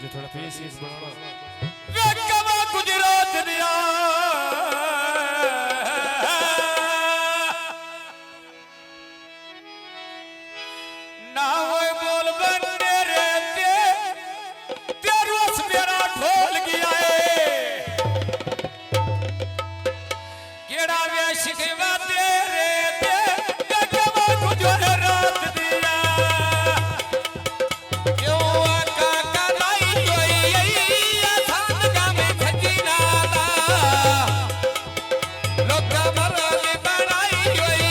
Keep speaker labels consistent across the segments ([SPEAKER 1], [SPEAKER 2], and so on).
[SPEAKER 1] जो थोड़ा फेस इस बढ़ाना
[SPEAKER 2] वे कवा गुजरात दिया ना होए बोल बंदे रे ते रोस मेरा ढोल गया है केड़ा वे शिकवा तेरे ते कवा गुजरात दिया क्यों आका कलाई होई आसान गामे खजीना दा लोका मरले बनाई होई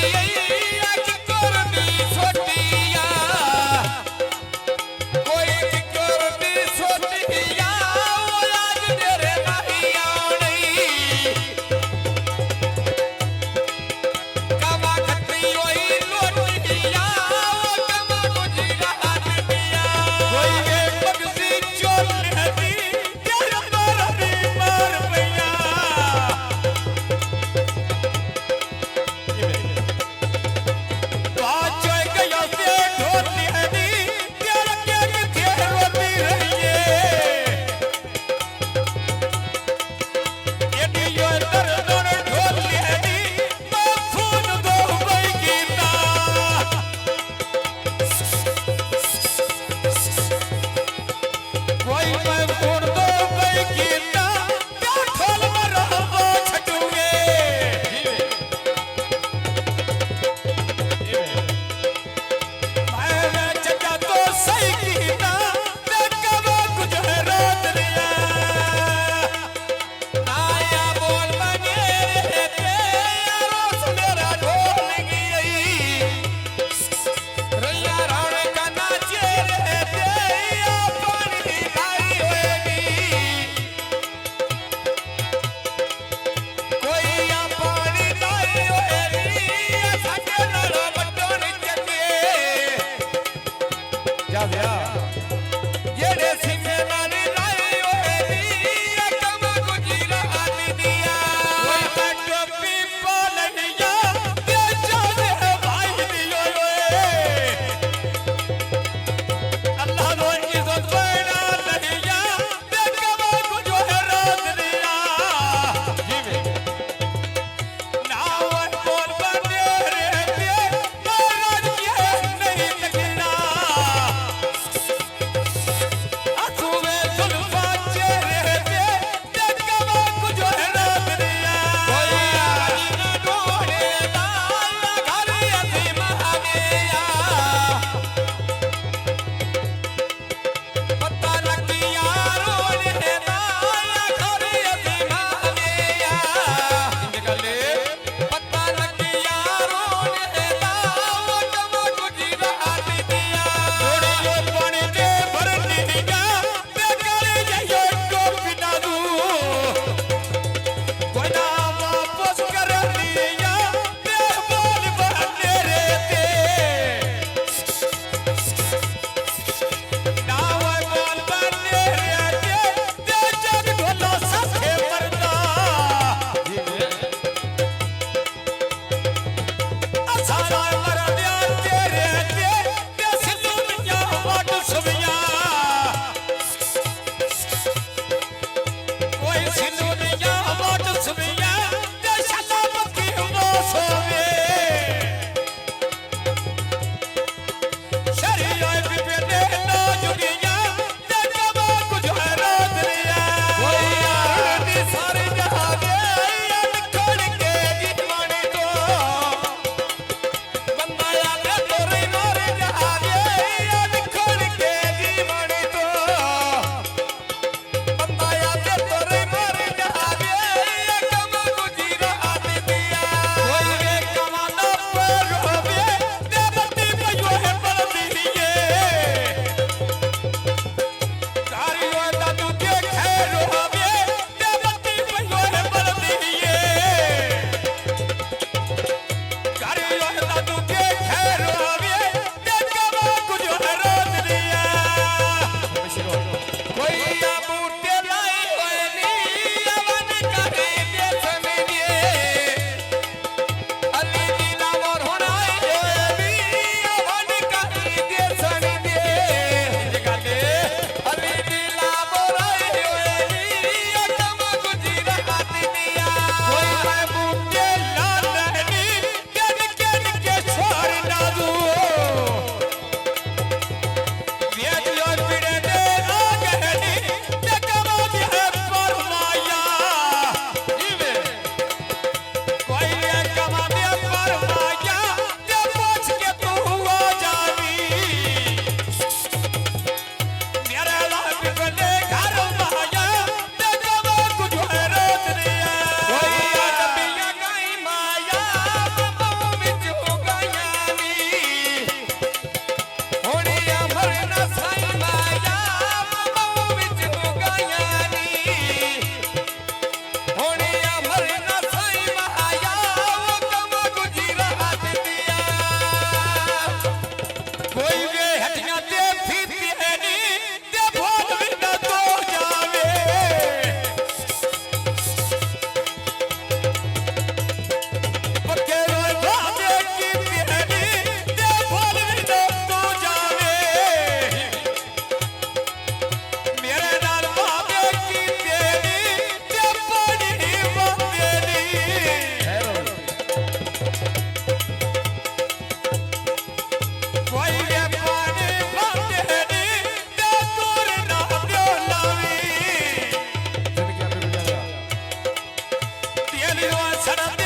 [SPEAKER 2] आज करनी छोटिया कोई करनी छोटिया ओ आज मेरे नहीं आनी कमा खत्री होई लोटिया कमा गुजरात दिया कोई वे पगसी चोल हदी तेरा मरनी मार पैया आज गया से ढोली हदी तेरा के किथे रोती रहिए ये दियो दर्दन ढोली हदी मैं खून दो भाई गीता कोई मैं खून दो भाई गीता क्या ढोल मरवा छटूए मैं चचा तो सही गीता मैं कवा गुजरात दिया आया बोल बने रे रोस मेरा ढोल गई रैया राण का नाचे रे पानी लाई होएगी कोई या पानी लाई होएगी सके नड़ा बटन चके
[SPEAKER 1] जा दिया
[SPEAKER 2] येरे सिंगे नानी लाई होएगी कमा गुजरात दिया कोई टोपी पालनिया ते जाने भाई दियो अल्लाह नो इज्जत पैना लहिया ते कमा गुजरात दिया नाव बोल बने रे महाराज के नहीं लगना असुवे जुल्फा चेहरे ते कवा गुजरात दिया कोई आज न ढोले ना घर अभी महामेया पता लगी यारो ने ना घर अभी महामेया निकले पता लगी यारो ने ना कवा गुजरात दिया थोड़ी जो पानी दे भरनी दिया ते गले जइयो टोपी ना दू कोई ना वापस कर लिया ते बोल बने रे ते ना वो बोल बने रे ते जग ढोलो साथे मरदा असारा मरदिया तेरे ते सिद्धू मियां वाट सुविया कोई सिद्धू मियां वाट सुविया ते शताबत की मोसवे शरीया बिपने ना जुगिया ते कवा गुजरात दिया कोई यार दी सारी जहागे निकल के जीवाने को बंदा याद तोरे मारे जहागे निकल के जीवाने को बंदा याद तोरे मारे जहागे कमा गुजरात दिया कोई वे कमाना पर होवे ते बत्ती पयो है पर दिए कारियो दादू के खैर होवे ते बत्ती पयो है पर दिए कारियो दादू के खैर होवे ते कवा गुजरात दिया कोई या बूटे लाई होनी अवन करे देसन दिए अली नीला मोर होनाई होनी अवन करे देसन दिए जगले अली नीला शरण